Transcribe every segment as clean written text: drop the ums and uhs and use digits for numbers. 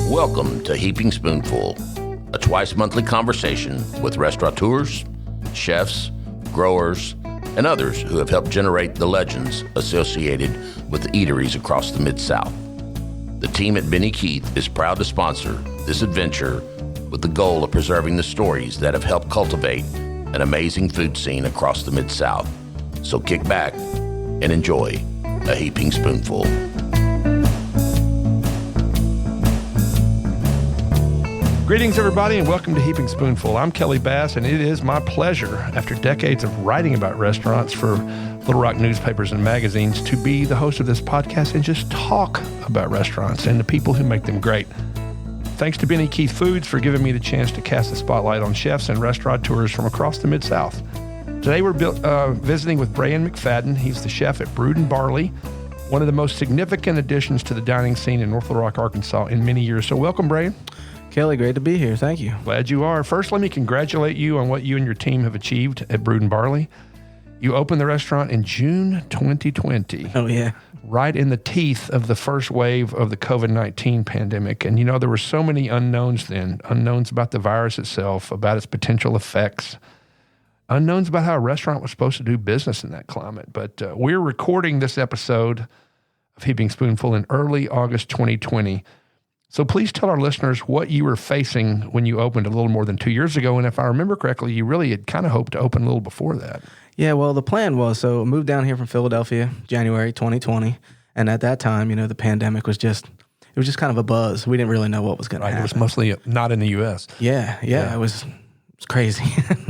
Welcome to Heaping Spoonful, a twice-monthly conversation with restaurateurs, chefs, growers, and others who have helped generate the legends associated with eateries across the Mid-South. The team at Benny Keith is proud to sponsor this adventure with the goal of preserving the stories that have helped cultivate an amazing food scene across the Mid-South. So kick back and enjoy a Heaping Spoonful. Greetings, everybody, and welcome to Heaping Spoonful. I'm Kelly Bass, and it is my pleasure, after decades of writing about restaurants for Little Rock newspapers and magazines, to be the host of this podcast and just talk about restaurants and the people who make them great. Thanks to Benny Keith Foods for giving me the chance to cast the spotlight on chefs and restaurateurs from across the Mid-South. Today we're visiting with Brayan McFadden. He's the chef at Brood Barley, one of the most significant additions to the dining scene in North Little Rock, Arkansas in many years. So welcome, Brayan. Kelly, great to be here. Thank you. Glad you are. First, let me congratulate you on what you and your team have achieved at Brood Barley. You opened the restaurant in June 2020. Oh, yeah. Right in the teeth of the first wave of the COVID-19 pandemic. And, you know, there were so many unknowns then. Unknowns about the virus itself, about its potential effects. Unknowns about how a restaurant was supposed to do business in that climate. But we're recording this episode of Heaping Spoonful in early August 2020. So please tell our listeners what you were facing when you opened a little more than 2 years ago. And if I remember correctly, you really had kind of hoped to open a little before that. Yeah, well, the plan was, so I moved down here from Philadelphia, January 2020. And at that time, you know, the pandemic was just kind of a buzz. We didn't really know what was going to happen. It was mostly not in the U.S. Yeah. It was crazy,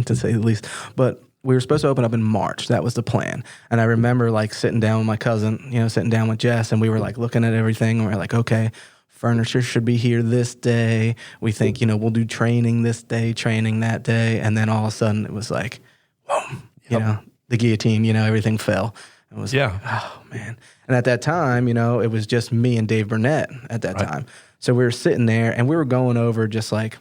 to say the least. But we were supposed to open up in March. That was the plan. And I remember, like, sitting down with my cousin, you know, sitting down with Jess, and we were, like, looking at everything, and we were like, okay, furniture should be here this day. We think, you know, we'll do training this day, training that day. And then all of a sudden it was like, boom, you know, the guillotine, you know, everything fell. It was like, oh, man. And at that time, you know, it was just me and Dave Burnett at that time. So we were sitting there and we were going over just like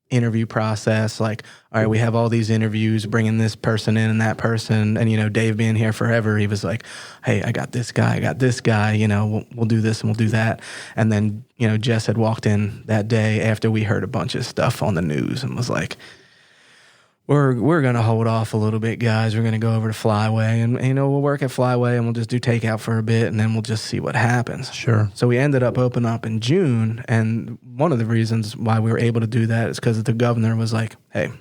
interview process, like, all right, we have all these interviews, bringing this person in and that person. And, you know, Dave being here forever, he was like, hey, I got this guy, you know, we'll do this and we'll do that. And then, you know, Jess had walked in that day after we heard a bunch of stuff on the news and was like, we're going to hold off a little bit, guys. We're going to go over to Flyway and, you know, we'll work at Flyway and we'll just do takeout for a bit and then we'll just see what happens. Sure. So we ended up opening up in June. And one of the reasons why we were able to do that is because the governor was like, hey,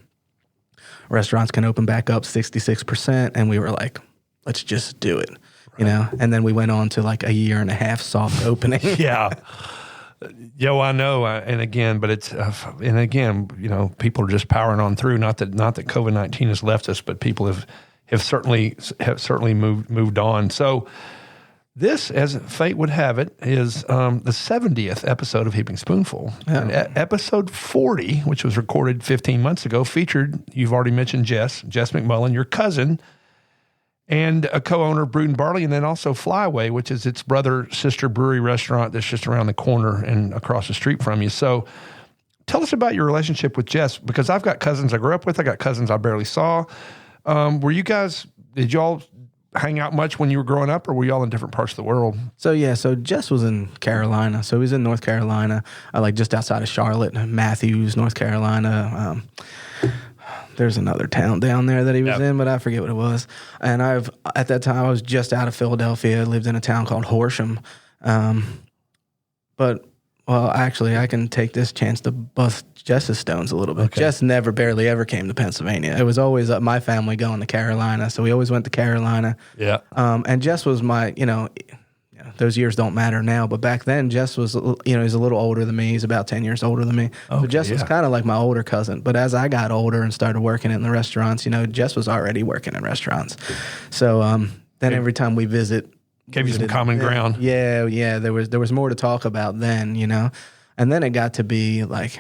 restaurants can open back up 66%. And we were like, let's just do it, you know? And then we went on to like a year and a half soft opening. Yeah. Yeah, well, I know, and again, you know, people are just powering on through. Not that COVID-19 has left us, but people have certainly moved on. So this, as fate would have it, is the 70th episode of Heaping Spoonful. Yeah. And episode 40, which was recorded 15 months ago, featured, you've already mentioned Jess McMullen, your cousin, and a co-owner of Brood Barley, and then also Flyway, which is its brother-sister brewery restaurant that's just around the corner and across the street from you. So tell us about your relationship with Jess, because I've got cousins I grew up with. I got cousins I barely saw. Did y'all hang out much when you were growing up, or were y'all in different parts of the world? So Jess was in Carolina. So he's in North Carolina, like just outside of Charlotte, Matthews, North Carolina. There's another town down there that he was in, but I forget what it was. And at that time, I was just out of Philadelphia. I lived in a town called Horsham. Actually, I can take this chance to bust Jess's stones a little bit. Okay. Jess barely ever came to Pennsylvania. It was always my family going to Carolina, so we always went to Carolina. Yeah. And Jess was my, you know, those years don't matter now, but back then Jess was, you know, he's a little older than me. He's about 10 years older than me. Okay, so Jess was kind of like my older cousin. But as I got older and started working in the restaurants, you know, Jess was already working in restaurants. So then every time we visit, gave you some common ground. Yeah. There was more to talk about then, you know. And then it got to be like,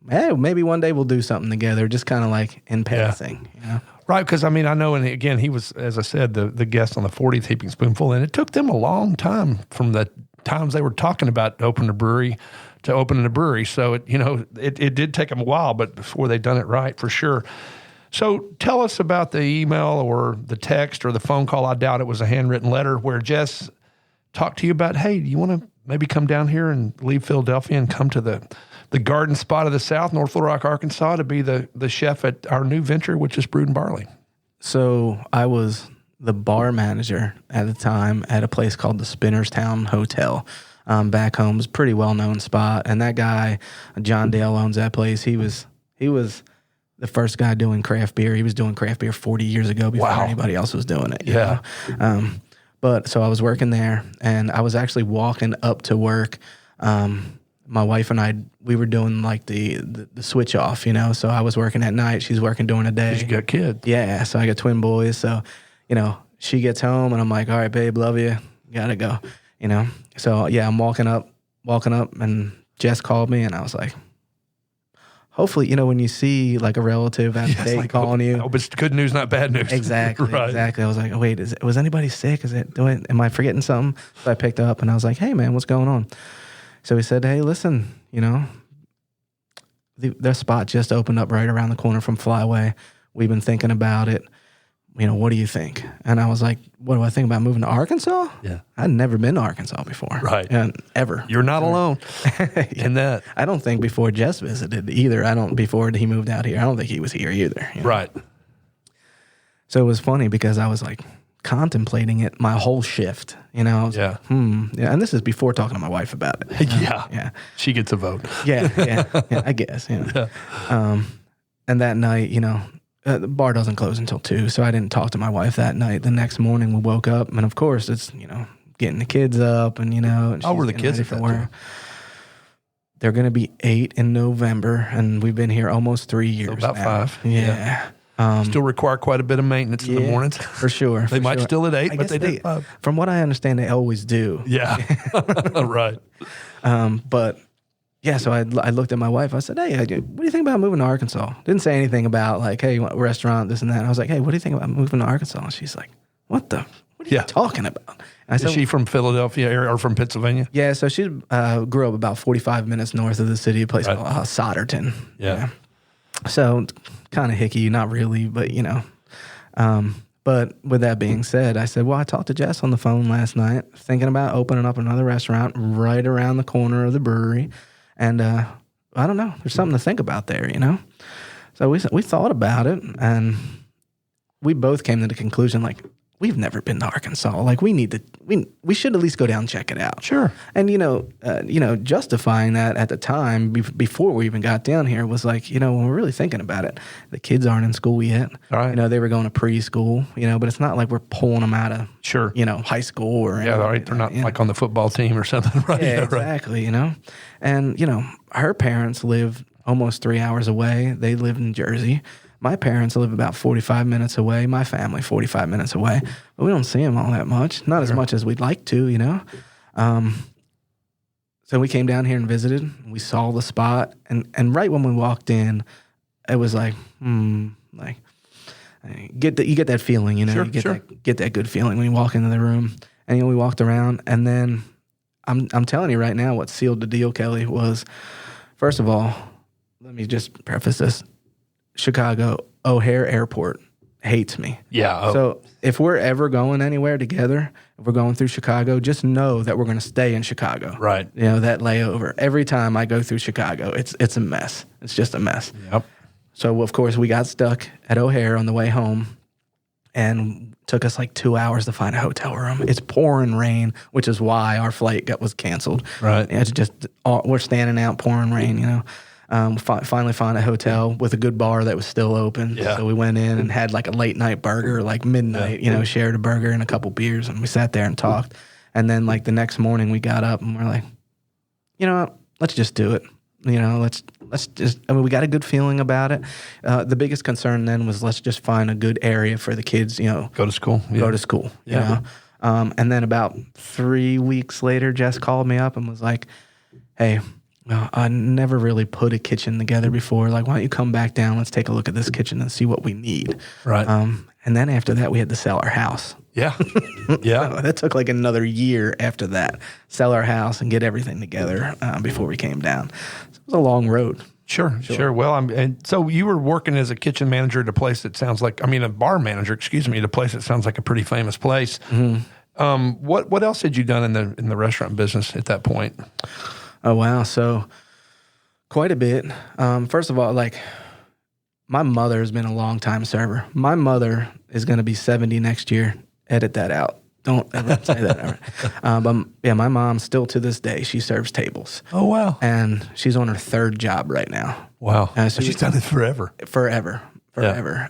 hey, maybe one day we'll do something together, just kind of like in passing, you know. Right, because, I mean, I know, and again, he was, as I said, the guest on the 40th Heaping Spoonful, and it took them a long time from the times they were talking about opening a brewery to opening a brewery. So, it did take them a while, but before they'd done it right, for sure. So tell us about the email or the text or the phone call. I doubt it was a handwritten letter where Jess talked to you about, hey, do you want to maybe come down here and leave Philadelphia and come to the garden spot of the South, North Little Rock, Arkansas, to be the chef at our new venture, which is Brood Barley? So I was the bar manager at the time at a place called the Spinnerstown Hotel. Back home. It was a pretty well-known spot. And that guy, John Dale, owns that place. He was the first guy doing craft beer. He was doing craft beer 40 years ago before anybody else was doing it. You know? But so I was working there, and I was actually walking up to work. My wife and I, we were doing like the switch off, you know. So I was working at night. She's working during the day. 'Cause you got kids. Yeah. So I got twin boys. So, you know, she gets home, and I'm like, all right, babe, love you. Gotta go, you know. So yeah, I'm walking up, and Jess called me, and I was like, hopefully, you know, when you see like a relative at the state like, calling you. Oh, but it's good news, not bad news. Exactly, right. Exactly. I was like, oh, wait, was anybody sick? Am I forgetting something? So I picked up, and I was like, hey, man, what's going on? So he said, hey, listen, you know, the spot just opened up right around the corner from Flyway. We've been thinking about it. You know, what do you think? And I was like, what do I think about moving to Arkansas? Yeah. I'd never been to Arkansas before. Right. And ever. You're not alone in that. I don't think before Jess visited either. Before he moved out here, I don't think he was here either. You know? Right. So it was funny because I was like contemplating it my whole shift. You know, I was like, yeah. And this is before talking to my wife about it. Yeah. She gets a vote. Yeah, I guess. You know. Yeah. And that night, you know, the bar doesn't close until 2, so I didn't talk to my wife that night. The next morning, we woke up, and of course, it's, you know, getting the kids up, and, you know. And how were the kids at that time? They're going to be 8 in November, and we've been here almost 3 years. So about now. 5. Yeah. Still require quite a bit of maintenance in the mornings. For sure. They might still at 8, but they did 5. From what I understand, they always do. Yeah. Right. But yeah, so I looked at my wife. I said, hey, what do you think about moving to Arkansas? Didn't say anything about like, hey, restaurant, this and that. I was like, hey, what do you think about moving to Arkansas? And she's like, what are you talking about? And I said, is she from Philadelphia area or from Pennsylvania? Yeah, so she grew up about 45 minutes north of the city, a place called Sodderton. Yeah. So kind of hicky, not really, but, you know. But with that being said, I said, well, I talked to Jess on the phone last night, thinking about opening up another restaurant right around the corner of the brewery. And I don't know, there's something to think about there, you know? So we thought about it, and we both came to the conclusion, like, we've never been to Arkansas. Like, we should at least go down and check it out. Sure. And, you know, justifying that at the time, before we even got down here, was like, you know, when we're really thinking about it, the kids aren't in school yet. All right. You know, they were going to preschool, you know, but it's not like we're pulling them out of, sure, you know, high school or anything. Yeah, right. They're not like on the football team or something, right? Yeah, exactly, right. You know. And, you know, her parents live almost 3 hours away. They live in Jersey. My parents live about 45 minutes away. My family, 45 minutes away. But we don't see them all that much. Not as much as we'd like to, you know. So we came down here and visited. We saw the spot. And right when we walked in, it was like, like, you get that feeling, you know. Sure, you get that good feeling when you walk into the room. And, you know, we walked around. And then I'm telling you right now what sealed the deal, Kelly, was, first of all, let me just preface this. Chicago O'Hare Airport hates me. Yeah. So if we're ever going anywhere together, if we're going through Chicago, just know that we're going to stay in Chicago. Right. You know, that layover. Every time I go through Chicago, it's a mess. It's just a mess. Yep. So, of course, we got stuck at O'Hare on the way home, and took us like 2 hours to find a hotel room. It's pouring rain, which is why our flight was canceled. Right. It's just, we're standing out, pouring rain, you know. Finally found a hotel with a good bar that was still open. Yeah. So we went in and had like a late night burger, like midnight, you know, shared a burger and a couple beers, and we sat there and talked. And then like the next morning we got up and we're like, you know what, let's just do it. You know, let's just, I mean, we got a good feeling about it. The biggest concern then was let's just find a good area for the kids, you know. Go to school. Yeah. Go to school, you know. And then about 3 weeks later, Jess called me up and was like, hey, I never really put a kitchen together before. Like, why don't you come back down? Let's take a look at this kitchen and see what we need. Right. And then after that, we had to sell our house. Yeah. Yeah. So that took like another year after that. Sell our house and get everything together before we came down. So it was a long road. Sure. Well, and so you were working as a kitchen manager at a place that sounds like, a bar manager, at a place that sounds like a pretty famous place. What else had you done in the restaurant business at that point? Oh, wow. So quite a bit. First of all, like my mother has been a long time server. My mother is going to be 70 next year. Edit that out. Don't ever say that ever. But yeah, my mom still to this day, she serves tables. Oh, wow. And she's on her third job right now. Wow. So she's done it forever. Forever.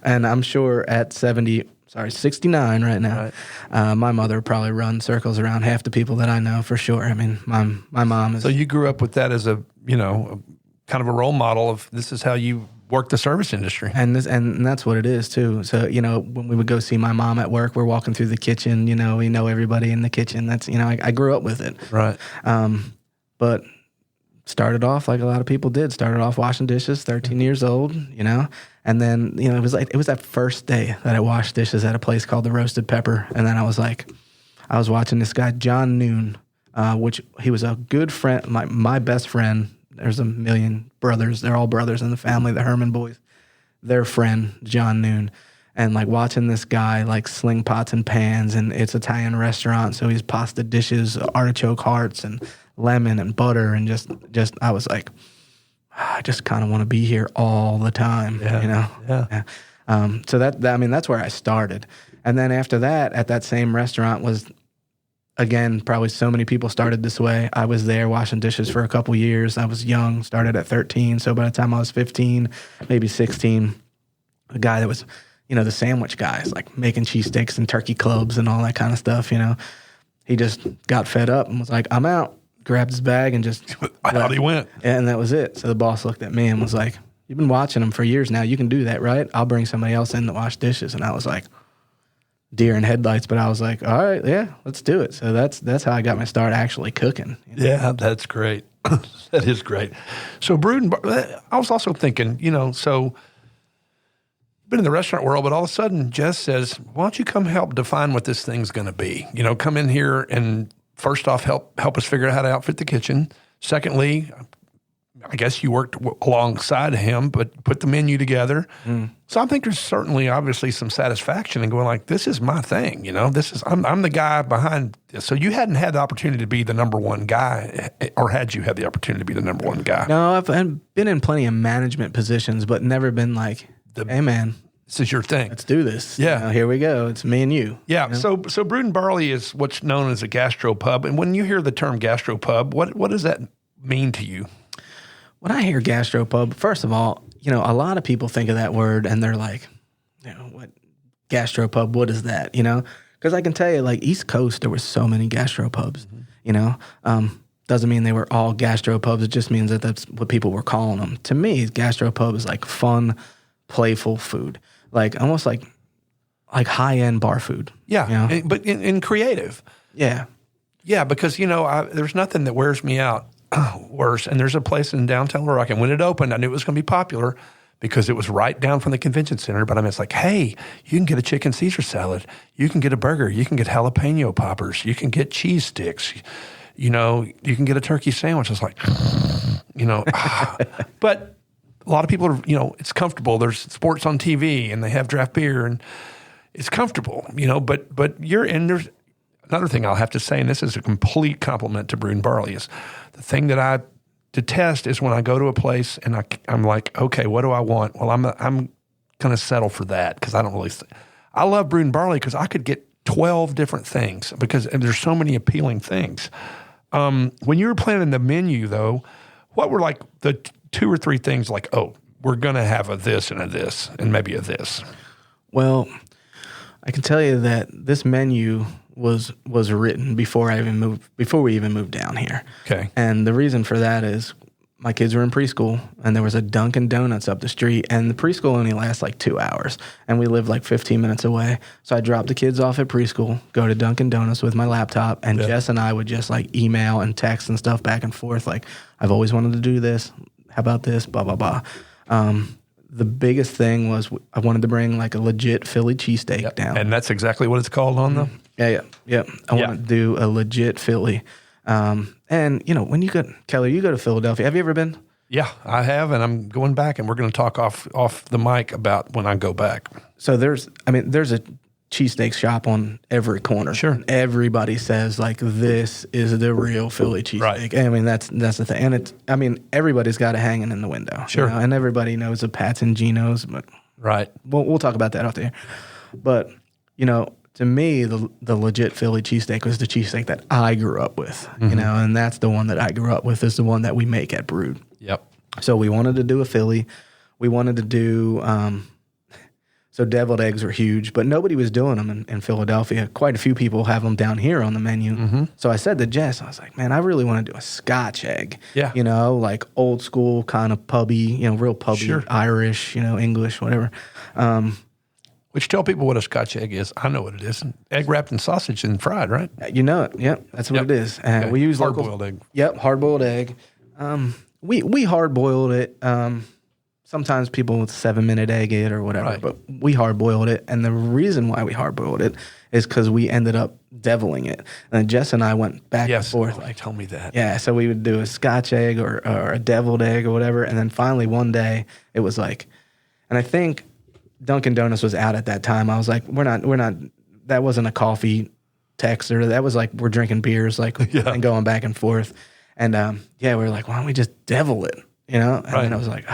And I'm sure at 69 right now, my mother probably runs circles around half the people that I know for sure. I mean, my mom is. So you grew up with that as a kind of a role model of this is how you work the service industry. And that's what it is too. So, when we would go see my mom at work, we're walking through the kitchen, we know everybody in the kitchen. That's, I grew up with it. Right. But started off like a lot of people did, started off washing dishes, 13 years old, and then, it was that first day that I washed dishes at a place called the Roasted Pepper. And then I was watching this guy, John Noon, which he was a good friend, my best friend. There's a million brothers. They're all brothers in the family, the Herman boys. Their friend, John Noon. And like watching this guy like sling pots and pans, and it's Italian restaurant, so he's pasta dishes, artichoke hearts, and lemon and butter, and just I was like, I just kind of want to be here all the time, Yeah. So that's where I started. And then after that, at that same restaurant was, again, probably so many people started this way. I was there washing dishes for a couple years. I was young, started at 13. So by the time I was 15, maybe 16, a guy that was, the sandwich guys, like making cheesesteaks and turkey clubs and all that kind of stuff, he just got fed up and was like, I'm out. Grabbed his bag and just out he went. And that was it. So the boss looked at me and was like, you've been watching him for years now. You can do that, right? I'll bring somebody else in to wash dishes. And I was like, deer in headlights, but I was like, all right, yeah, let's do it. So that's how I got my start actually cooking. Yeah, that's great. That is great. So I was also thinking, so been in the restaurant world, but all of a sudden Jess says, why don't you come help define what this thing's going to be? Come in here and first off, help us figure out how to outfit the kitchen. Secondly, I guess you worked alongside him, but put the menu together. So I think there's certainly, obviously, some satisfaction in going like, this is my thing. I'm the guy behind this. So you hadn't had the opportunity to be the number one guy, or had you had the opportunity to be the number one guy? No, I've been in plenty of management positions, but never been like, hey man, this is your thing. Let's do this. Yeah. Here we go. It's me and you. Yeah. So Brood Barley is what's known as a gastropub. And when you hear the term gastropub, what does that mean to you? When I hear gastropub, first of all, a lot of people think of that word and they're like, what gastropub, what is that? Because I can tell you, like East Coast, there were so many gastropubs, doesn't mean they were all gastropubs. It just means that that's what people were calling them. To me, gastropub is like fun, playful food, like almost like high-end bar food. Yeah, but in creative. Yeah. Yeah, because, there's nothing that wears me out worse. And there's a place in downtown Little Rock, and when it opened, I knew it was going to be popular because it was right down from the convention center. But it's like, hey, you can get a chicken Caesar salad. You can get a burger. You can get jalapeno poppers. You can get cheese sticks. You can get a turkey sandwich. It's like, but a lot of people are, it's comfortable. There's sports on TV and they have draft beer and it's comfortable, but there's another thing I'll have to say, and this is a complete compliment to Brood Barley, is the thing that I detest is when I go to a place and I'm like, okay, what do I want? Well, I'm going to settle for that because I don't really, I love Brood Barley because I could get 12 different things because there's so many appealing things. When you were planning the menu though, what were like the 2 or 3 things like, oh, we're going to have a this and a this and maybe a this? Well, I can tell you that this menu was written before we even moved down here. Okay. And the reason for that is my kids were in preschool and there was a Dunkin' Donuts up the street and the preschool only lasts like 2 hours and we lived like 15 minutes away. So I dropped the kids off at preschool, go to Dunkin' Donuts with my laptop, and Jess and I would just like email and text and stuff back and forth. Like, I've always wanted to do this. How about this? Blah, blah, blah. The biggest thing was I wanted to bring like a legit Philly cheesesteak down. And that's exactly what it's called on them? Yeah. I want to do a legit Philly. And, when you go, Kelly, you go to Philadelphia. Have you ever been? Yeah, I have, and I'm going back, and we're going to talk off the mic about when I go back. So there's a cheesesteak shop on every corner. Sure. And everybody says like this is the real Philly cheesesteak. Right. I mean that's the thing. And everybody's got it hanging in the window. Sure. And everybody knows the Pats and Geno's, but Right. we'll talk about that off the air. But to me, the legit Philly cheesesteak was the cheesesteak that I grew up with. And that's the one that I grew up with is the one that we make at Brood. Yep. So we wanted to do a Philly. We wanted to do so deviled eggs were huge, but nobody was doing them in Philadelphia. Quite a few people have them down here on the menu. So I said to Jess, I was like, man, I really want to do a Scotch egg. Yeah. Like old school kind of pubby, real pubby, Sure. Irish, English, whatever. Which tell people what a Scotch egg is. I know what it is. Egg wrapped in sausage and fried, right? You know it. Yep, that's what Yep. it is. Okay. We use hard-boiled egg. Yep, hard-boiled egg. We hard-boiled it. Sometimes people with 7-minute egg it or whatever, Right. but we hard-boiled it. And the reason why we hard-boiled it is because we ended up deviling it. And Jess and I went back and forth. Like, tell me that. Yeah, so we would do a Scotch egg or a deviled egg or whatever. And then finally one day it was like, and I think Dunkin' Donuts was out at that time. I was like, we're not, that wasn't a coffee texter. That was like, we're drinking beers and going back and forth. And we were like, why don't we just devil it? And then I was like,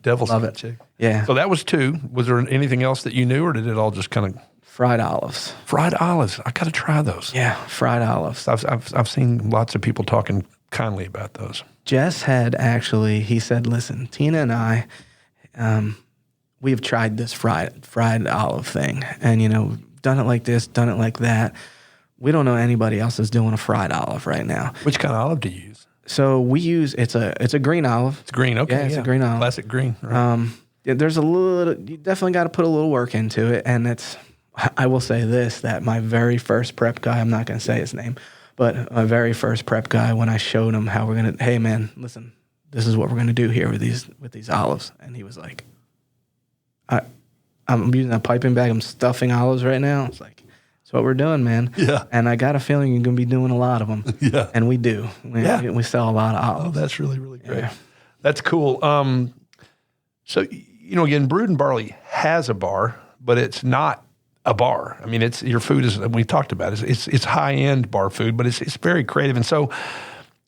Devil's love Scotch it. egg. Yeah. So that was 2. Was there anything else that you knew, or did it all just kind of Fried olives. fried olives? I got to try those. Yeah, fried olives. I've seen lots of people talking kindly about those. Jess had he said, listen, Tina and I, we have tried this fried olive thing and, done it like this, done it like that. We don't know anybody else is doing a fried olive right now. Which kind of olive do you use? So we use, it's a green olive. It's green, okay. Yeah, it's a green olive. Classic green. Right. There's you definitely got to put a little work into it. And I will say this, that my very first prep guy, I'm not going to say his name, but my very first prep guy, when I showed him how we're going to, hey man, listen, this is what we're going to do here with these olives. And he was like, I'm using a piping bag. I'm stuffing olives right now. It's like, that's what we're doing, man. Yeah. And I got a feeling you're going to be doing a lot of them. Yeah. And we do. We sell a lot of olives. Oh, that's really, really great. Yeah. That's cool. So, again, Brood Barley has a bar, but it's not a bar. I mean, your food is, we talked about it, it's high-end bar food, but it's very creative. And so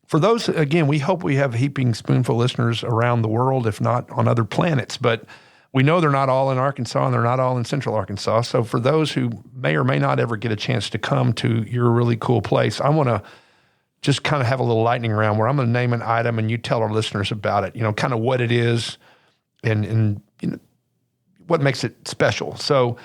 for those, again, we hope we have Heaping Spoonful listeners around the world, if not on other planets, but we know they're not all in Arkansas and they're not all in Central Arkansas. So for those who may or may not ever get a chance to come to your really cool place, I want to just kind of have a little lightning round where I'm going to name an item and you tell our listeners about it, kind of what it is and what makes it special. So,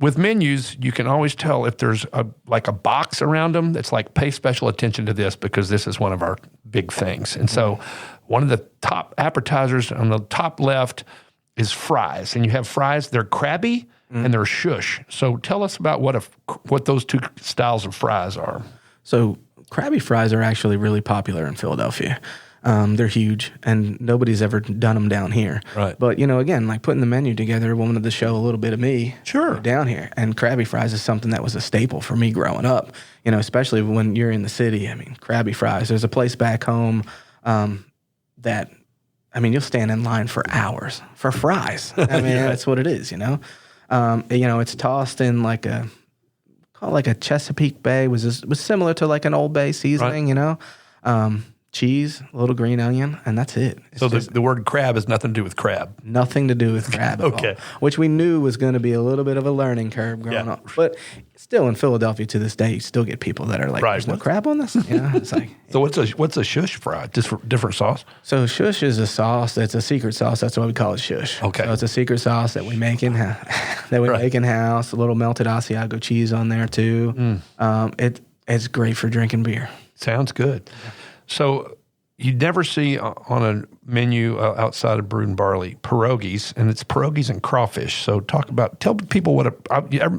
with menus, you can always tell if there's a box around them that's like, pay special attention to this because this is one of our big things. And so one of the top appetizers on the top left is fries. And you have fries, they're crabby and they're shush. So tell us about what those 2 styles of fries are. So crabby fries are actually really popular in Philadelphia. They're huge, and nobody's ever done them down here. Right. But, again, like putting the menu together, wanted to show a little bit of me Sure. down here. And crabby fries is something that was a staple for me growing up, especially when you're in the city. I mean, crabby fries. There's a place back home that, you'll stand in line for hours for fries. I mean, that's what it is, it's tossed in like a Chesapeake Bay, was similar to like an Old Bay seasoning, cheese, a little green onion, and that's it. It's So the word crab has nothing to do with crab. nothing to do with crab at Okay. all, which we knew was going to be a little bit of a learning curve growing up. But still in Philadelphia to this day, you still get people that are like, Right. there's no crab on this? It's like, So what's a shush fry? Just for different sauce? so shush is a sauce. That's a secret sauce. That's why we call it shush. Okay. So it's a secret sauce that we make in make in house. A little melted Asiago cheese on there too. It's great for drinking beer. Sounds good. So you never see on a menu outside of Brood Barley pierogies, and it's pierogies and crawfish. So tell people what a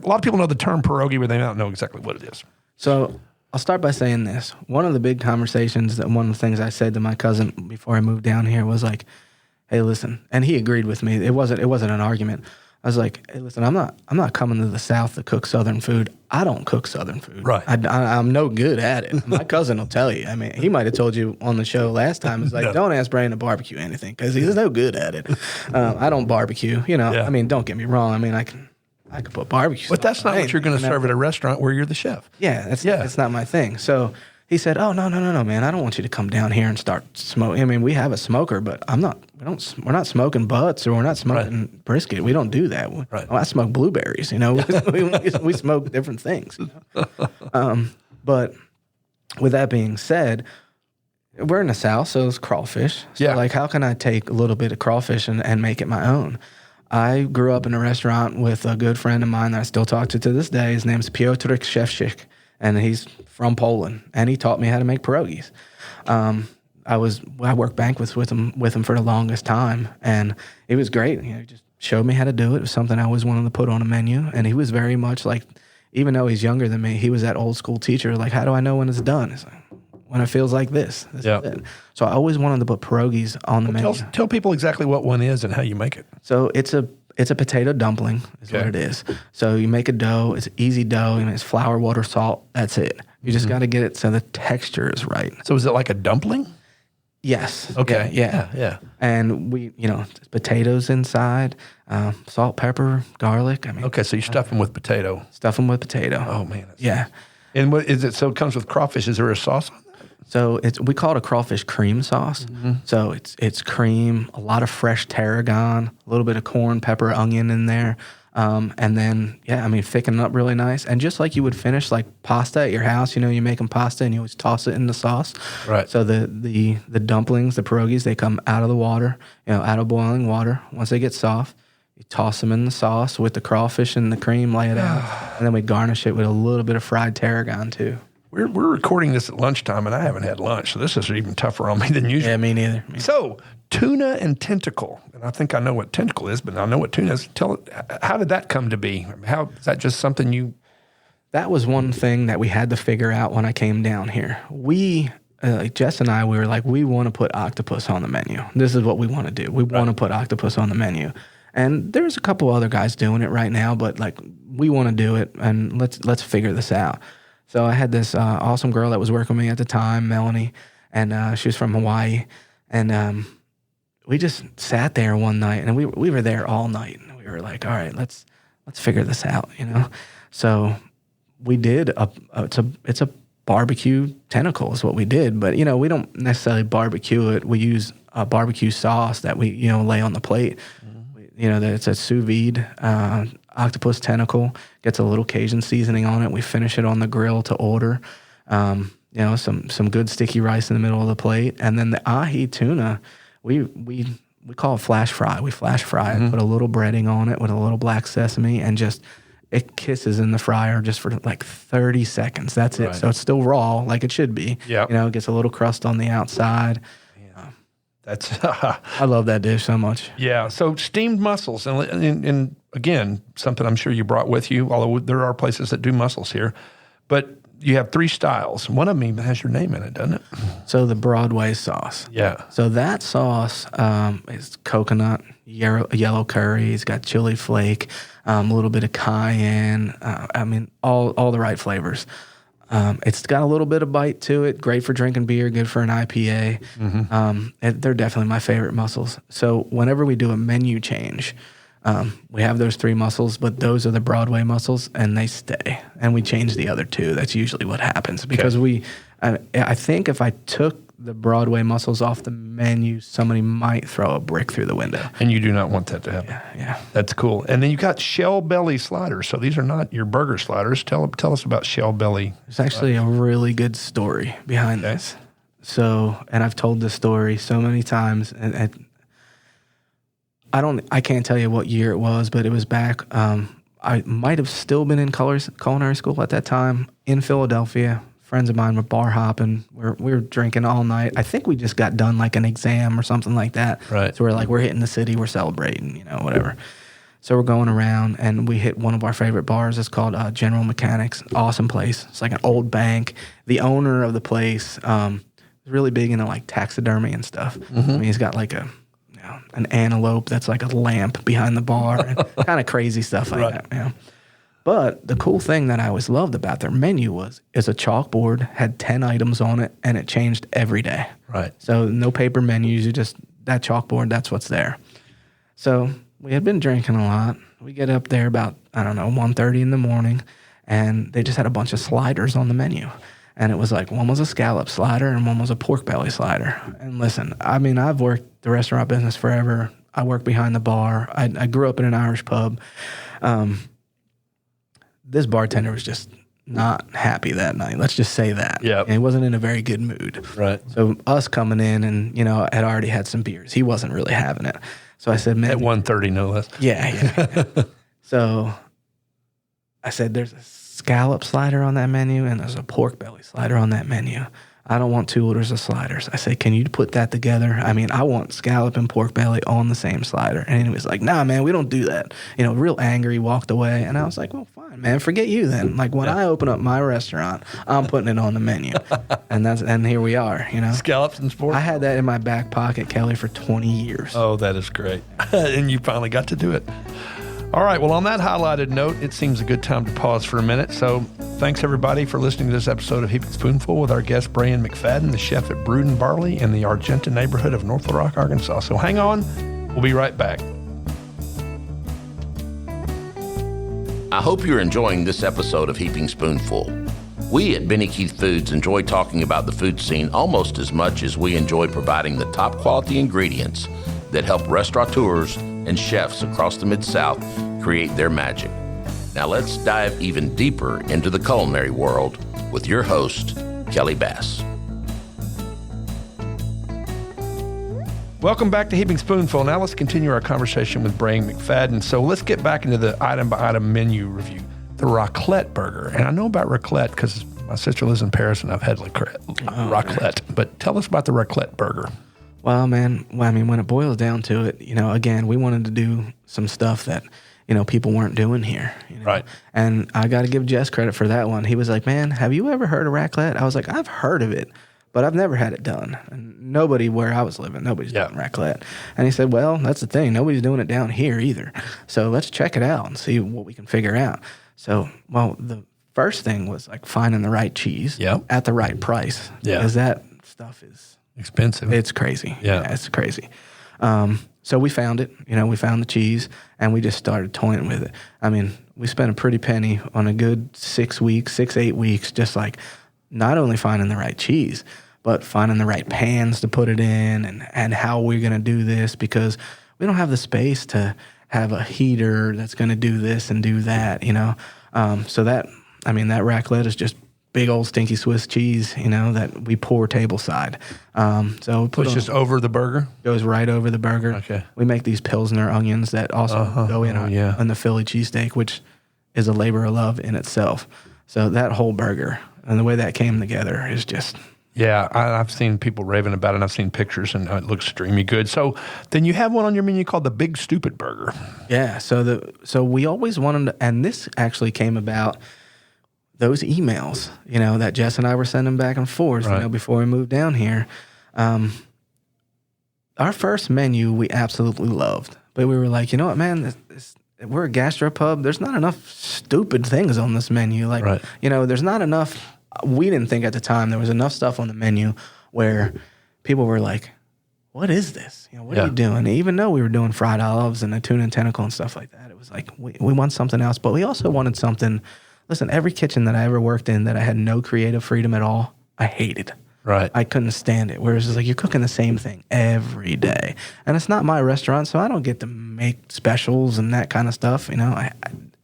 lot of people know the term pierogi, but they don't know exactly what it is. So I'll start by saying this. One of the big conversations one of the things I said to my cousin before I moved down here was like, hey, listen, and he agreed with me. It wasn't an argument. I was like, hey, listen, I'm not coming to the South to cook Southern food. I don't cook Southern food. Right. I'm no good at it. My cousin will tell you. I mean, he might have told you on the show last time. It's like, No. Don't ask Brayan to barbecue anything because he's no good at it. I don't barbecue. Yeah. I mean, don't get me wrong. I mean, I can put barbecue. But that's not what you're going to anything, serve at a restaurant where you're the chef. Yeah, that's not my thing. So he said, "Oh no, man! I don't want you to come down here and start smoking. I mean, we have a smoker, but we're not smoking butts or we're not smoking brisket. We don't do that. Right. I smoke blueberries. We smoke different things. But with that being said, we're in the South, so it's crawfish. So like, how can I take a little bit of crawfish and make it my own? I grew up in a restaurant with a good friend of mine that I still talk to this day. His name's Piotr Szewczyk, and he's from Poland, and he taught me how to make pierogies. I worked banquets with him for the longest time, and it was great. He just showed me how to do it. It was something I always wanted to put on a menu, and he was very much like, even though he's younger than me, he was that old school teacher. Like, how do I know when it's done? It's like, when it feels like this. Is it. So I always wanted to put pierogies on the menu. Tell people exactly what one is and how you make it. So it's a potato dumpling is what it is. So you make a dough. It's easy dough. I mean, it's flour, water, salt. That's it. You just got to get it so the texture is right. So is it like a dumpling? Yes. Okay. Yeah. And we, potatoes inside, salt, pepper, garlic. I mean, Okay, so you stuff them with potato. stuff them with potato. Oh, man. Yeah. And what is it? So it comes with crawfish. Is there a sauce on that? So we call it a crawfish cream sauce. So it's cream, a lot of fresh tarragon, a little bit of corn, pepper, onion in there. And then, thicken it up really nice. And just like you would finish like pasta at your house, you make them pasta and you always toss it in the sauce. Right. So the dumplings, the pierogies, they come out of the water, out of boiling water. Once they get soft, you toss them in the sauce with the crawfish and the cream, lay it out. And then we garnish it with a little bit of fried tarragon too. We're recording this at lunchtime, and I haven't had lunch, so this is even tougher on me than usual. Yeah, me neither. So, tuna and tentacle. And I think I know what tentacle is, but I know what tuna is. How did that come to be? How is that just something you... That was one thing that we had to figure out when I came down here. We, Jess and I, we were like, we want to put octopus on the menu. This is what we want to do. We want to put octopus on the menu. And there's a couple other guys doing it right now, but like, we want to do it, and let's figure this out. So I had this awesome girl that was working with me at the time, Melanie, and she was from Hawaii. And we just sat there one night, and we were there all night. And we were like, all right, let's figure this out, So we did it's a barbecue tentacle is what we did. But, we don't necessarily barbecue it. We use a barbecue sauce that we, lay on the plate. It's a sous vide octopus tentacle, gets a little Cajun seasoning on it. We finish it on the grill to order. Some good sticky rice in the middle of the plate. And then the ahi tuna, we call it flash fry. We flash fry it, put a little breading on it with a little black sesame, and just it kisses in the fryer just for like 30 seconds. That's it. Right. So it's still raw like it should be. Yeah. It gets a little crust on the outside. That's... I love that dish so much. Yeah. So steamed mussels, and again, something I'm sure you brought with you, although there are places that do mussels here. But you have 3 styles. One of them even has your name in it, doesn't it? So the Broadway sauce. Yeah. So that sauce is coconut, yellow curry. It's got chili flake, a little bit of cayenne. All the right flavors. It's got a little bit of bite to it. Great for drinking beer. Good for an IPA. They're definitely my favorite mussels. So whenever we do a menu change, we have those 3 mussels, but those are the Broadway mussels, and they stay. And we change the other 2. That's usually what happens because I think if I took the Broadway mussels off the menu, somebody might throw a brick through the window. And you do not want that to happen. Yeah. That's cool. And then you got shell belly sliders. So these are not your burger sliders. Tell us about shell belly. There's actually a really good story behind this. So, and I've told this story so many times, and I can't tell you what year it was, but it was back. I might have still been in culinary school at that time in Philadelphia. Friends of mine were bar hopping. We were drinking all night. I think we just got done like an exam or something like that. Right. So we're hitting the city. We're celebrating, whatever. So we're going around, and we hit one of our favorite bars. It's called General Mechanics. Awesome place. It's like an old bank. The owner of the place is really big into like taxidermy and stuff. I mean, he's got like an antelope that's like a lamp behind the bar, and kind of crazy stuff like that. You know? But the cool thing that I always loved about their menu is a chalkboard, had 10 items on it, and it changed every day. Right. So no paper menus, you just, that chalkboard, that's what's there. So we had been drinking a lot. We get up there about, 1:30 in the morning, and they just had a bunch of sliders on the menu. And it was like, one was a scallop slider and one was a pork belly slider. And listen, I've worked the restaurant business forever. I worked behind the bar. I grew up in an Irish pub. This bartender was just not happy that night. Let's just say that. Yeah. He wasn't in a very good mood. Right. So us coming in and, had already had some beers. He wasn't really having it. So I said, man. At 1:30, no less. Yeah. So I said, there's a scallop slider on that menu and there's a pork belly slider on that menu. I don't want 2 orders of sliders. I said, can you put that together? I want scallop and pork belly on the same slider. And he was like, nah, man, we don't do that. Real angry, walked away. And I was like, well, fine, man, forget you then. Like when I open up my restaurant, I'm putting it on the menu. and here we are, Scallops and pork. I had that in my back pocket, Kelly, for 20 years. Oh, that is great. And you finally got to do it. All right. Well, on that highlighted note, it seems a good time to pause for a minute. So thanks, everybody, for listening to this episode of Heaping Spoonful with our guest, Brayan McFadden, the chef at Brood Barley in the Argenta neighborhood of North Little Rock, Arkansas. So hang on. We'll be right back. I hope you're enjoying this episode of Heaping Spoonful. We at Benny Keith Foods enjoy talking about the food scene almost as much as we enjoy providing the top quality ingredients that help restaurateurs and chefs across the Mid-South create their magic. Now let's dive even deeper into the culinary world with your host, Kelly Bass. Welcome back to Heaping Spoonful. Now let's continue our conversation with Brayan McFadden. So let's get back into the item-by-item menu review. The raclette burger. And I know about raclette because my sister lives in Paris and I've had raclette. But tell us about the raclette burger. Well, man, when it boils down to it, again, we wanted to do some stuff that, people weren't doing here. Right. And I got to give Jess credit for that one. He was like, man, have you ever heard of raclette? I was like, I've heard of it, but I've never had it done. And nobody where I was living, nobody's doing raclette. And he said, well, that's the thing. Nobody's doing it down here either. So let's check it out and see what we can figure out. So, the first thing was like finding the right cheese at the right price. Yeah. Because that stuff is expensive. It's crazy. Yeah, it's crazy. So we found it. We found the cheese, and we just started toying with it. We spent a pretty penny on a good 6 weeks, 8 weeks, just like not only finding the right cheese, but finding the right pans to put it in and how we're going to do this, because we don't have the space to have a heater that's going to do this and do that, So that raclette is just big old stinky Swiss cheese, that we pour tableside. So we put it's just over the burger? Goes right over the burger. Okay. We make these Pilsner onions that also go in on the Philly cheesesteak, which is a labor of love in itself. So that whole burger and the way that came together is just... Yeah, I've seen people raving about it, and I've seen pictures, and it looks extremely good. So then you have one on your menu called the Big Stupid Burger. Yeah, so we always wanted to, and this actually came about... those emails, that Jess and I were sending back and forth, before we moved down here. Our first menu we absolutely loved, but we were like, you know what, man, we're a gastropub. There's not enough stupid things on this menu. There's not enough. We didn't think at the time there was enough stuff on the menu where people were like, what is this? What are you doing? Even though we were doing fried olives and a tuna and tentacle and stuff like that, it was like, we want something else, but we also wanted something. Listen, every kitchen that I ever worked in that I had no creative freedom at all, I hated. Right. I couldn't stand it. Whereas it's like you're cooking the same thing every day. And it's not my restaurant, so I don't get to make specials and that kind of stuff. I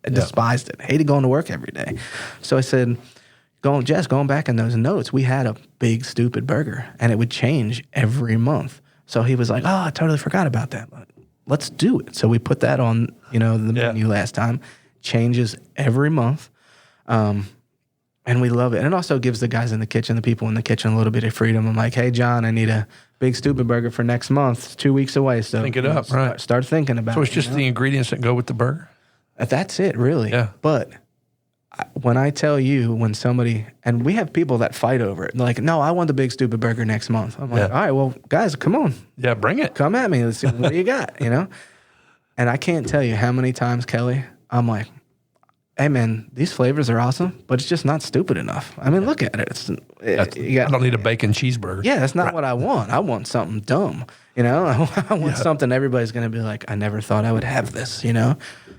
despised it. Hated going to work every day. So I said, going back in those notes, we had a Big Stupid Burger, and it would change every month. So he was like, oh, I totally forgot about that. Let's do it. So we put that on, the menu last time. Changes every month. And we love it. And it also gives the guys in the kitchen, the people in the kitchen, a little bit of freedom. I'm like, hey, John, I need a Big Stupid Burger for next month. It's 2 weeks away. So think it up, right. Start thinking about it. So it's just the ingredients that go with the burger? That's it, really. Yeah. But when I tell you, when somebody, and we have people that fight over it, like, no, I want the big stupid burger next month. I'm like, all right, well, guys, come on. Yeah, bring it. Come at me. Let's see, what do you got, And I can't tell you how many times, Kelly, I'm like, hey, man, these flavors are awesome, but it's just not stupid enough. I mean, look at it. I don't need a bacon cheeseburger. Yeah, that's not what I want. I want something dumb, I want something everybody's going to be like, I never thought I would have this, And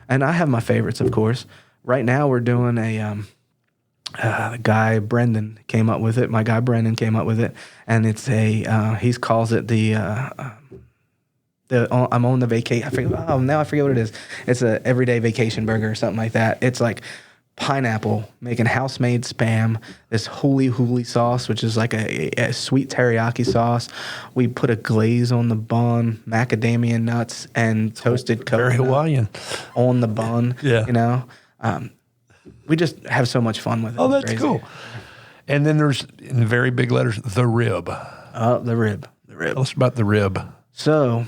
I have my favorites, of course. Right now, we're doing the guy Brendan came up with it. My guy Brendan came up with it, and it's he calls it I'm on the vacation. Now I forget what it is. It's a everyday vacation burger or something like that. It's like pineapple, making house-made Spam, this huli sauce, which is like a sweet teriyaki sauce. We put a glaze on the bun, macadamia nuts, and toasted coconut. Very Hawaiian. On the bun, Yeah. We just have so much fun with it. Oh, that's cool. And then there's, in very big letters, the rib. The rib. Tell us about the rib. So,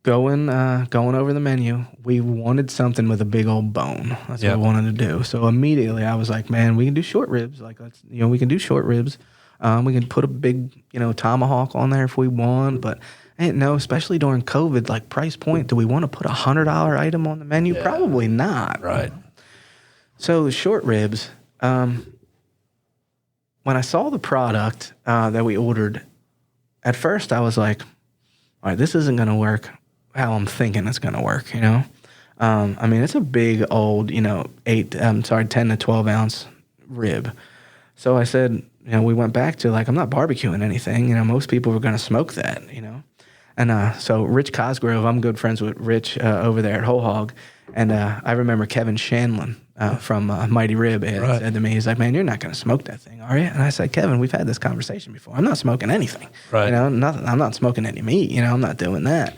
going over the menu, we wanted something with a big old bone. That's what we wanted to do. So immediately I was like, man, we can do short ribs. Like, we can do short ribs. We can put a big, tomahawk on there if we want. But I didn't know, especially during COVID, like price point, do we want to put $100 item on the menu? Yeah. Probably not. Right. So the short ribs, when I saw the product that we ordered, at first I was like, all right, this isn't going to work how I'm thinking it's going to work, I mean, it's a big old, 10 to 12 ounce rib. So I said, we went back to like, I'm not barbecuing anything. Most people were going to smoke that, And so Rich Cosgrove, I'm good friends with Rich over there at Whole Hog. And I remember Kevin Shanlon from Mighty Rib said to me, he's like, man, you're not going to smoke that thing, are you? And I said, Kevin, we've had this conversation before. I'm not smoking anything. Right. Nothing. I'm not smoking any meat. I'm not doing that.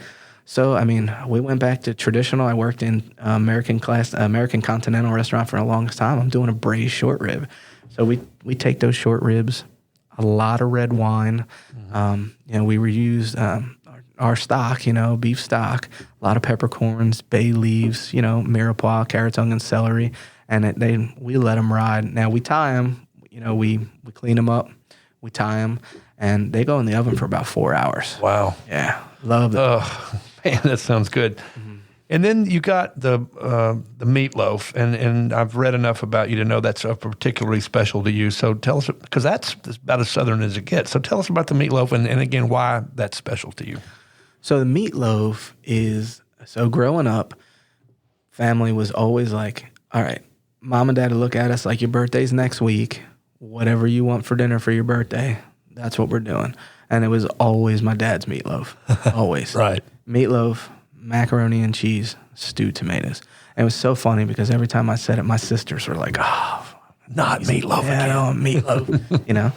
So, I mean, we went back to traditional. I worked in American Continental restaurant for the longest time. I'm doing a braised short rib. So we take those short ribs, a lot of red wine. We reused our stock, beef stock, a lot of peppercorns, bay leaves, mirepoix, carrots, onions, celery, and we let them ride. Now we tie them, we clean them up, we tie them, and they go in the oven for about 4 hours. Wow. Yeah, love it. Oh, man, that sounds good. Mm-hmm. And then you got the meatloaf, and I've read enough about you to know that's particularly special to you. So tell us, because that's about as Southern as it gets. So tell us about the meatloaf, and again, why that's special to you. So the meatloaf is, growing up, family was always like, all right, mom and dad would look at us like, your birthday's next week. Whatever you want for dinner for your birthday, that's what we're doing. And it was always my dad's meatloaf. Always. Right. Meatloaf, macaroni and cheese, stewed tomatoes. And it was so funny because every time I said it, my sisters were like, oh, not meatloaf again. No, meatloaf,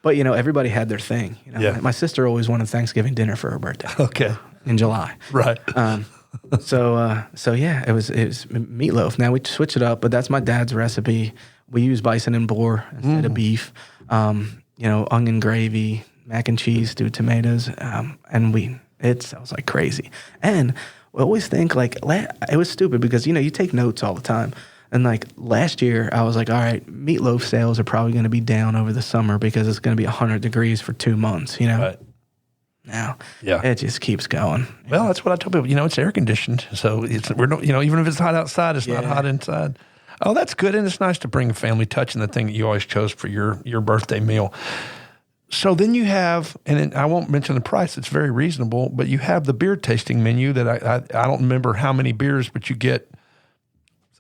But, everybody had their thing. Yeah. My sister always wanted Thanksgiving dinner for her birthday. Okay. In July. Right. So yeah, it was meatloaf. Now we switch it up, but that's my dad's recipe. We use bison and boar instead of beef. Onion gravy, mac and cheese, stewed tomatoes, and it sounds like crazy. And we always think like it was stupid because you take notes all the time. And like last year, I was like, all right, meatloaf sales are probably going to be down over the summer because it's going to be 100 degrees for 2 months. Right. Now, it just keeps going. Well, that's what I tell people. It's air conditioned, so even if it's hot outside, it's not hot inside. Oh, that's good, and it's nice to bring a family touch in the thing that you always chose for your birthday meal. So then you have, and I won't mention the price; it's very reasonable. But you have the beer tasting menu that I don't remember how many beers, but you get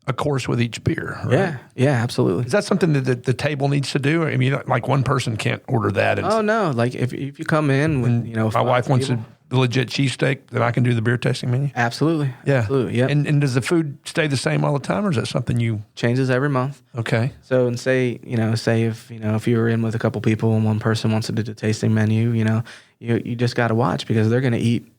a course with each beer. Right? Yeah, absolutely. Is that something that the table needs to do? I mean, like one person can't order that. Oh no! Like if you come in with if my wife wants a legit cheesesteak, then I can do the beer tasting menu. Absolutely. Yeah. Absolutely. Yeah. And does the food stay the same all the time, or is that something you changes every month? Okay. So and say if if you were in with a couple people and one person wants to do the tasting menu, you just got to watch because they're going to eat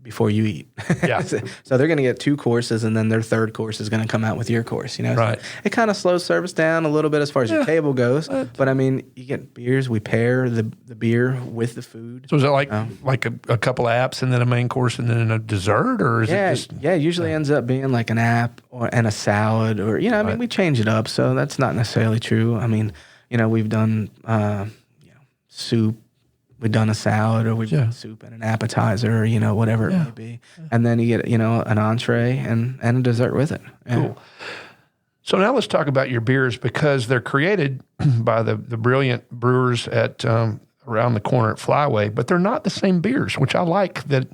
before you eat. Yeah. So they're going to get 2 courses, and then their third course is going to come out with your course. You know, Right. So it kind of slows service down a little bit as far as your table goes. But I mean, you get beers. We pair the beer with the food. So is it like a couple of apps and then a main course and then a dessert, or is it just? Yeah, it usually ends up being like an app and a salad, or I mean, we change it up, so that's not necessarily true. I mean, we've done soup. We've done a salad, or we've done soup and an appetizer, whatever it may be. And then you get, an entree and a dessert with it. Yeah. Cool. So now let's talk about your beers, because they're created by the brilliant brewers at around the corner at Flyway, but they're not the same beers, which I like that,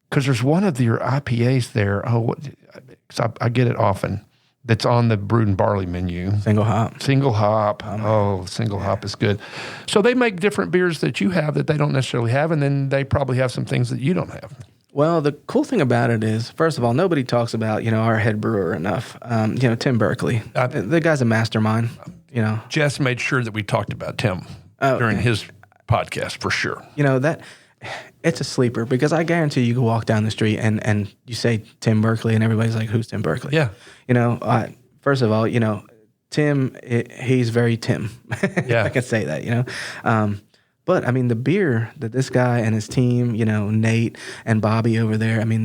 because there's one of your IPAs there. I get it often. That's on the Brood Barley menu. Single hop. Single hop. Single hop is good. So they make different beers that you have that they don't necessarily have, and then they probably have some things that you don't have. Well, the cool thing about it is, first of all, nobody talks about, our head brewer enough. Tim Berkeley. The guy's a mastermind, Jess made sure that we talked about Tim during his podcast, for sure. It's a sleeper, because I guarantee you can walk down the street and you say Tim Berkeley and everybody's like, who's Tim Berkeley? Yeah. First of all, Tim, he's very Tim. Yeah. I can say that, But I mean, the beer that this guy and his team, Nate and Bobby over there, I mean,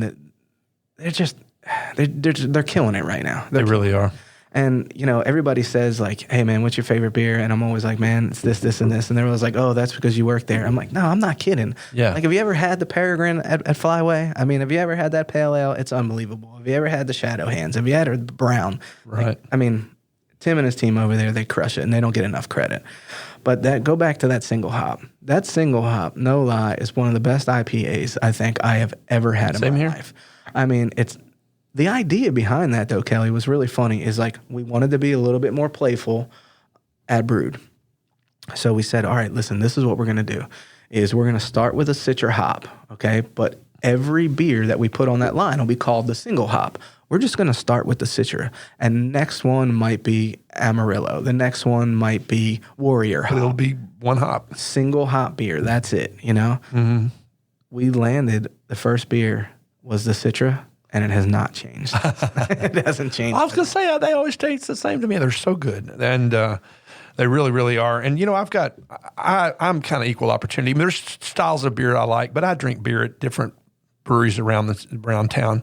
they're killing it right now. They really are. And, everybody says like, hey man, what's your favorite beer? And I'm always like, man, it's this, this, and this. And they're always like, oh, that's because you work there. I'm like, no, I'm not kidding. Yeah. Like, have you ever had the Peregrine at Flyway? I mean, have you ever had that pale ale? It's unbelievable. Have you ever had the Shadow Hands? Have you had the Brown? Right. Like, I mean, Tim and his team over there, they crush it, and they don't get enough credit. But go back to that single hop. That single hop, no lie, is one of the best IPAs I think I have ever had in my life. I mean, the idea behind that, though, Kelly, was really funny. Is like, we wanted to be a little bit more playful at Brood. So we said, all right, listen, this is what we're going to do. Is we're going to start with a Citra hop, okay? But every beer that we put on that line will be called the single hop. We're just going to start with the Citra. And next one might be Amarillo. The next one might be Warrior hop. But it'll be one hop. Single hop beer. That's it, Mm-hmm. We landed, the first beer was the Citra, and it has not changed. It hasn't changed. I was going to say, they always taste the same to me. They're so good. And they really, really are. And, I'm kind of equal opportunity. I mean, there's styles of beer I like, but I drink beer at different breweries around town.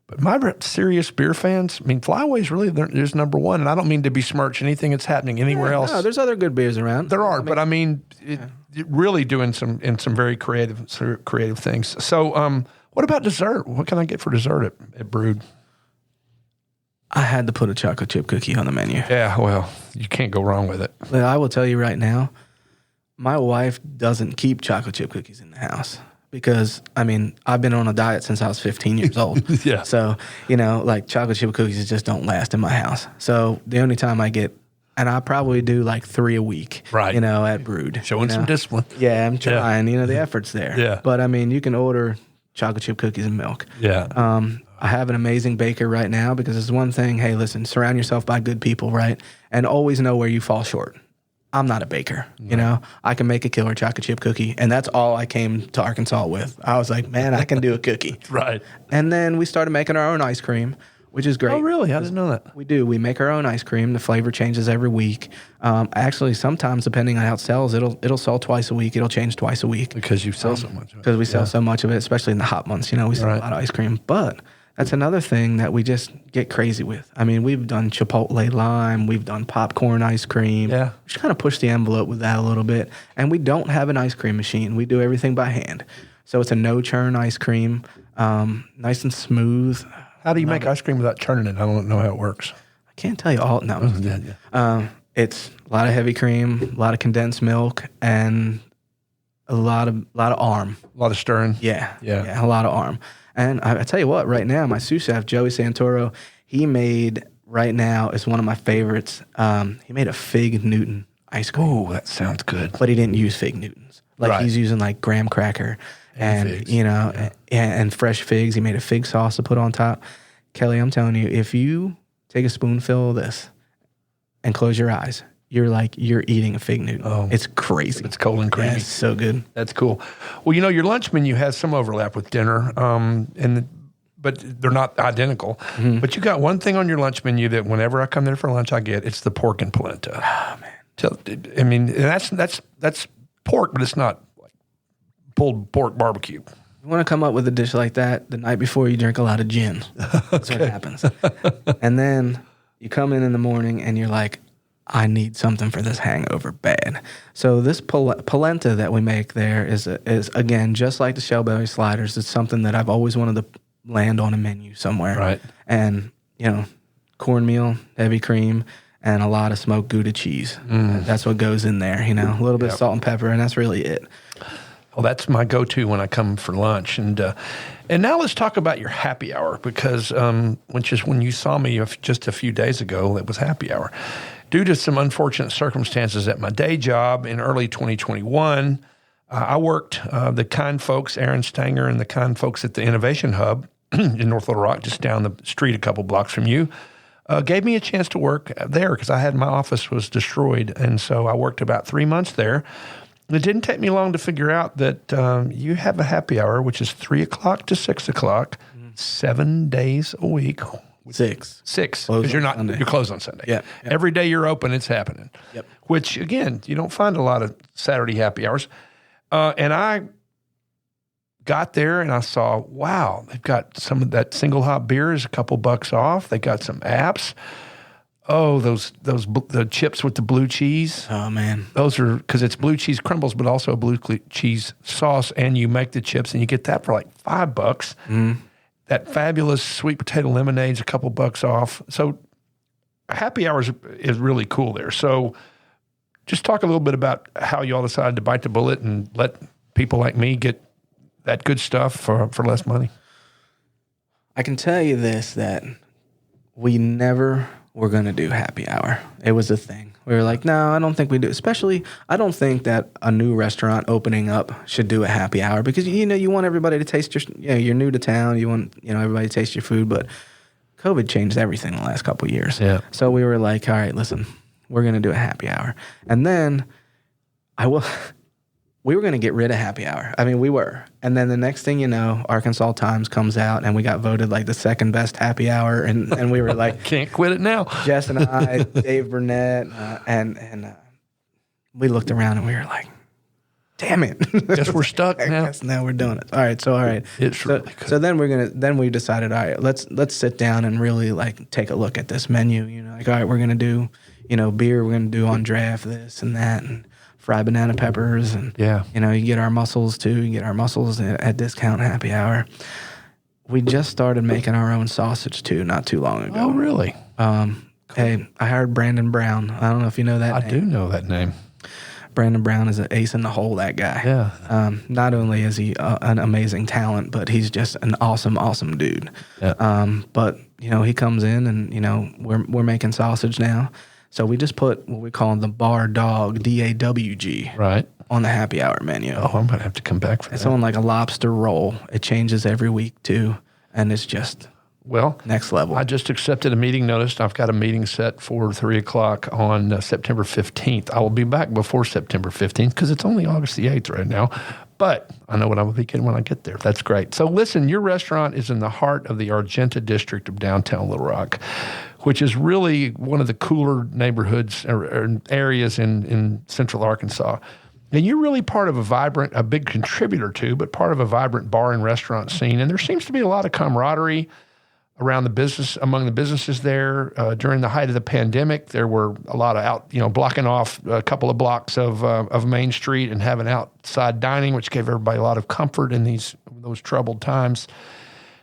But my serious beer fans, I mean, Flyway's really is number one. And I don't mean to besmirch anything that's happening anywhere else. No, there's other good beers around. There are, but I mean, it really doing some very creative things. So, what about dessert? What can I get for dessert at Brood? I had to put a chocolate chip cookie on the menu. Yeah, well, you can't go wrong with it. But I will tell you right now, my wife doesn't keep chocolate chip cookies in the house. Because, I mean, I've been on a diet since I was 15 years old. Yeah. So, like chocolate chip cookies just don't last in my house. So the only time I get, and I probably do like 3 a week, right? At Brood. Showing some discipline. Yeah, I'm trying. The effort's there. Yeah. But, I mean, you can order chocolate chip cookies and milk. Yeah. I have an amazing baker right now, because it's one thing, hey, listen, surround yourself by good people, right? And always know where you fall short. I'm not a baker, I can make a killer chocolate chip cookie, and that's all I came to Arkansas with. I was like, man, I can do a cookie. Right. And then we started making our own ice cream, which is great. Oh, really? I didn't know that. We do. We make our own ice cream. The flavor changes every week. Actually, sometimes, depending on how it sells, it'll sell twice a week. It'll change twice a week. Because you sell so much of it. Because we sell so much of it, especially in the hot months. We sell a lot of ice cream. But that's another thing that we just get crazy with. I mean, we've done Chipotle lime. We've done popcorn ice cream. Yeah. We just kind of push the envelope with that a little bit. And we don't have an ice cream machine. We do everything by hand. So it's a no-churn ice cream, nice and smooth. How do you make ice cream without churning it? I don't know how it works. I can't tell you all. No. It's a lot of heavy cream, a lot of condensed milk, and a lot of arm. A lot of stirring. Yeah, a lot of arm. And I tell you what, right now, my sous chef, Joey Santoro, he made, right now, is one of my favorites. He made a Fig Newton ice cream. Oh, that sounds good. But he didn't use Fig Newtons. He's using like graham cracker and figs. And fresh figs. He made a fig sauce to put on top. Kelly, I'm telling you, if you take a spoonful of this and close your eyes, you're eating a fig Newton. Oh. It's crazy. It's cold and creamy. Yeah, it's so good. That's cool. Well, your lunch menu has some overlap with dinner, but they're not identical. Mm-hmm. But you got one thing on your lunch menu that whenever I come there for lunch, I get. It's the pork and polenta. Oh man. I mean, that's pork, but it's not like pulled pork barbecue. You want to come up with a dish like that the night before you drink a lot of gin. That's what happens. And then you come in the morning and you're like, I need something for this hangover bad. So this polenta that we make there is again, just like the shellbelly sliders. It's something that I've always wanted to land on a menu somewhere. Right. And, cornmeal, heavy cream, and a lot of smoked Gouda cheese. That's what goes in there, a little bit of salt and pepper, and that's really it. Well, that's my go-to when I come for lunch. And now let's talk about your happy hour, because which is when you saw me just a few days ago, it was happy hour. Due to some unfortunate circumstances at my day job in early 2021, I worked the kind folks, Aaron Stanger and the kind folks at the Innovation Hub in North Little Rock, just down the street a couple blocks from you, gave me a chance to work there because my office was destroyed. And so I worked about 3 months there. It didn't take me long to figure out that you have a happy hour, which is 3 o'clock to 6 o'clock, 7 days a week. 6. Because you're closed on Sunday. Yeah. Every day you're open, it's happening. Yep. Which, again, you don't find a lot of Saturday happy hours. And I got there and I saw, wow, they've got some of that single hop beer is a couple bucks off. They got some apps. Oh, the chips with the blue cheese. Oh man, those are because it's blue cheese crumbles, but also a blue cheese sauce, and you make the chips, and you get that for like $5. That fabulous sweet potato lemonade's a couple bucks off. So happy hours is really cool there. So just talk a little bit about how you all decided to bite the bullet and let people like me get that good stuff for less money. I can tell you this, that we never were going to do happy hour. It was a thing. We were like, no, I don't think we do. Especially, I don't think that a new restaurant opening up should do a happy hour because, you want everybody to taste you're new to town. You want, everybody to taste your food. But COVID changed everything in the last couple of years. Yeah. So we were like, all right, listen, we're going to do a happy hour. And then we were going to get rid of happy hour. I mean, we were. And then the next thing you know, Arkansas Times comes out and we got voted like the second best happy hour. And we were like, can't quit it now. Jess and I, Dave Burnett, and we looked around and we were like, damn it. Guess we're stuck now. Guess now we're doing it. All right. It's really good. So then we decided, all right, let's sit down and really like take a look at this menu. All right, we're going to do, beer, we're going to do on draft this and that, and fried banana peppers, and you get our mussels too. You get our mussels at discount happy hour. We just started making our own sausage too, not too long ago. Oh, really? Hey, I hired Brandon Brown. I don't know if you know that name. I do know that name. Brandon Brown is an ace in the hole, that guy. Yeah. Not only is he an amazing talent, but he's just an awesome dude. Yeah. But he comes in and we're making sausage now. So we just put what we call the bar dog, DAWG, right, on the happy hour menu. Oh, I'm going to have to come back for that. It's on like a lobster roll. It changes every week too, and it's just next level. I just accepted a meeting notice. I've got a meeting set for 3 o'clock on September 15th. I will be back before September 15th because it's only August the 8th right now. But I know what I will be getting when I get there. That's great. So listen, your restaurant is in the heart of the Argenta district of downtown Little Rock, which is really one of the cooler neighborhoods or areas in central Arkansas. And you're really part of a big contributor to, but part of a vibrant bar and restaurant scene. And there seems to be a lot of camaraderie among the businesses there. During the height of the pandemic, there were a lot of blocking off a couple of blocks of Main Street and having outside dining, which gave everybody a lot of comfort in those troubled times.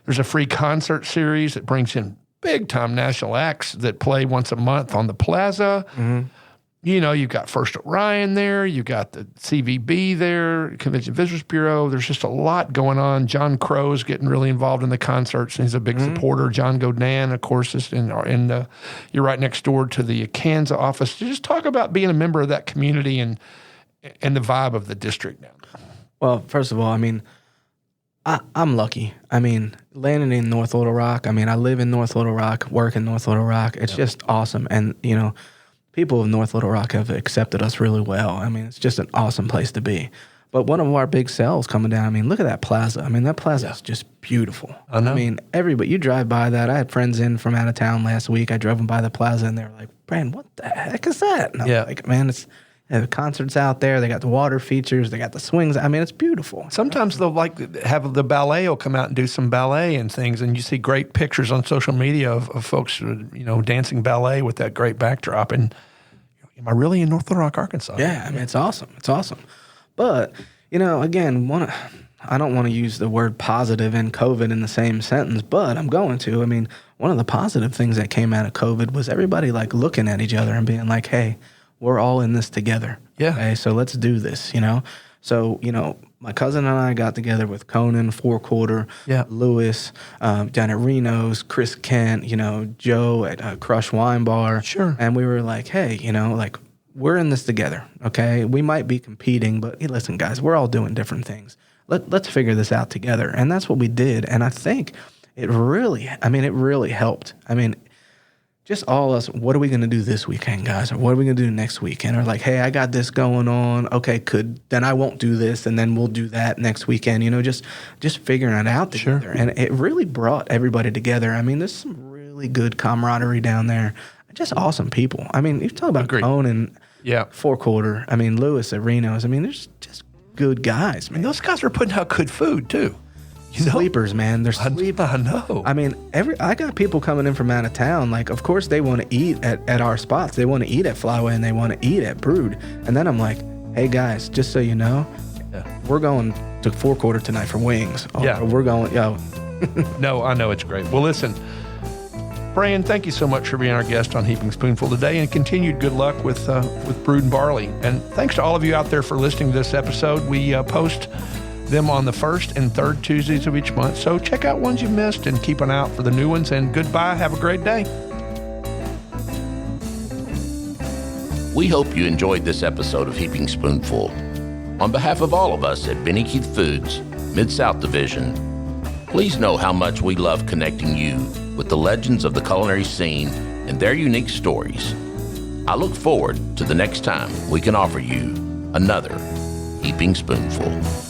There's a free concert series that brings in big-time national acts that play once a month on the plaza. Mm-hmm. You've got First Orion there. You've got the CVB there, Convention Visitors Bureau. There's just a lot going on. John Crow's getting really involved in the concerts, and he's a big supporter. John Godin, of course, is you're right next door to the Kansas office. Just talk about being a member of that community and the vibe of the district now. Well, first of all, I mean, I'm lucky. I mean, landing in North Little Rock, I live in North Little Rock, work in North Little Rock. It's just awesome. And, people of North Little Rock have accepted us really well. I mean, it's just an awesome place to be. But one of our big sales coming down, I mean, look at that plaza. I mean, that plaza is just beautiful. I know. I mean, everybody, you drive by that. I had friends in from out of town last week. I drove them by the plaza, and they were like, Brian, what the heck is that? And I'm like, man, it's the concerts out there. They got the water features. They got the swings. I mean, it's beautiful. Sometimes they'll have the ballet will come out and do some ballet and things, and you see great pictures on social media of folks, dancing ballet with that great backdrop. And am I really in North Little Rock, Arkansas? Yeah, I mean, it's awesome. It's awesome. But, again, I don't want to use the word positive and COVID in the same sentence, but I'm going to. I mean, one of the positive things that came out of COVID was everybody looking at each other and being like, hey, we're all in this together. Yeah. Okay, so let's do this, So, my cousin and I got together with Conan, Four Quarter, Lewis, down at Reno's, Chris Kent, Joe at Crush Wine Bar. Sure. And we were like, hey, we're in this together, okay? We might be competing, but hey, listen, guys, we're all doing different things. Let's figure this out together. And that's what we did. And I think it really helped. I mean, just all us, what are we going to do this weekend, guys? Or what are we going to do next weekend? Or like, hey, I got this going on. Okay, then I won't do this, and then we'll do that next weekend. Just figuring it out together. Sure. And it really brought everybody together. I mean, there's some really good camaraderie down there. Just awesome people. I mean, you talk about Conan, Four Quarter. I mean, Lewis at Reno's. I mean, there's just good guys, man. And those guys are putting out good food too. Sleepers, man. They're sleepers. I know. I mean, I got people coming in from out of town. Like, of course, they want to eat at our spots. They want to eat at Flyway and they want to eat at Brood. And then I'm like, hey, guys, just so you know, we're going to Four Quarter tonight for wings. We're going, No, I know it's great. Well, listen, Brayan, thank you so much for being our guest on Heaping Spoonful today, and continued good luck with Brood Barley. And thanks to all of you out there for listening to this episode. We post them on the first and third Tuesdays of each month. So check out ones you missed and keep an eye out for the new ones. And goodbye. Have a great day. We hope you enjoyed this episode of Heaping Spoonful. On behalf of all of us at Benny Keith Foods, Mid-South Division, please know how much we love connecting you with the legends of the culinary scene and their unique stories. I look forward to the next time we can offer you another Heaping Spoonful.